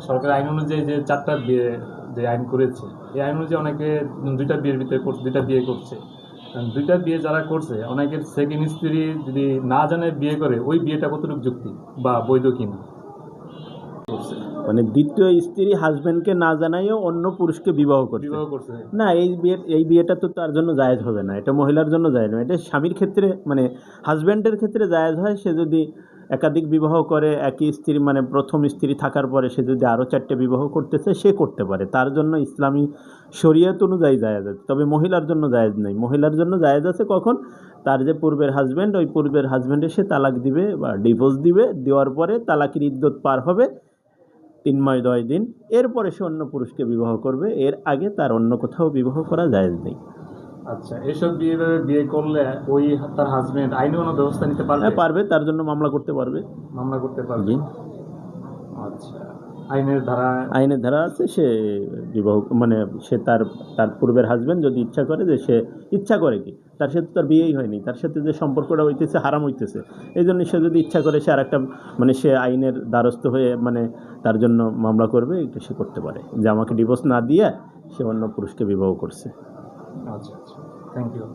সরকার আইন অনুযায়ী যে 4টা বিয়ে যে আইন করেছে, এই আইন অনুযায়ী অনেকে 2টা বিয়ের ভিতরে 2টা বিয়ে করছে। 2টা বিয়ে যারা করছে, অনেকের সেকেন্ড স্ত্রী যদি না জানে বিয়ে করে, ওই বিয়েটা কতটুকু যুক্তি বা বৈধ কিনা? মানে দ্বিতীয় স্ত্রী হাজবেন্ডকে না জানাইও অন্য পুরুষকে বিবাহ করছে না, এই বিয়েটা তো তার জন্য জায়েজ হবে না। এটা মহিলার জন্য জায়েজ নয়, এটা স্বামীর ক্ষেত্রে মানে হাজবেন্ডের ক্ষেত্রে জায়েজ হয়। সে যদি একাধিক বিবাহ করে, একই স্ত্রী মানে প্রথম স্ত্রী থাকার পরে সে যদি আরও 4টে বিবাহ করতেছে, সে করতে পারে, তার জন্য ইসলামী শরীয়ত অনুযায়ী জায়েজ আছে। তবে মহিলার জন্য জায়েজ নেই। মহিলার জন্য জায়েজ আছে কখন? তার যে পূর্বের হাজবেন্ড, ওই পূর্বের হাজবেন্ডে সে তালাক দিবে বা ডিভোর্স দিবে, দেওয়ার পরে তালাকের ইদ্যত পার হবে 3 মাস 10 দিন, এরপরে সে অন্য পুরুষকে বিবাহ করবে। এর আগে তার অন্য কোথাও বিবাহ করা জায়েজ নেই। আচ্ছা, এসব বিয়ে করলে ওই তার হাজবেন্ড আইনি কোনো ব্যবস্থা নিতে পারবে? হ্যাঁ পারবে, তার জন্য মামলা করতে পারবে। মামলা করতে পারবে? জি। আচ্ছা, আইনের ধারা আছে। সে বিবাহ মানে সে তার পূর্বের হাজবেন্ড যদি ইচ্ছা করে, যে সে ইচ্ছা করে কি, তার সাথে তার বিয়েই হয়নি, তার সাথে যে সম্পর্কটা হইতেছে হারাম হইতেছে, এই জন্য সে যদি ইচ্ছা করে সে আরেকটা মানে সে আইনের দ্বারস্থ হয়ে মানে তার জন্য মামলা করবে, এটা সে করতে পারে যে আমাকে ডিভোর্স না দিয়ে সে অন্য পুরুষকে বিবাহ করছে। আচ্ছা, থ্যাংক ইউ।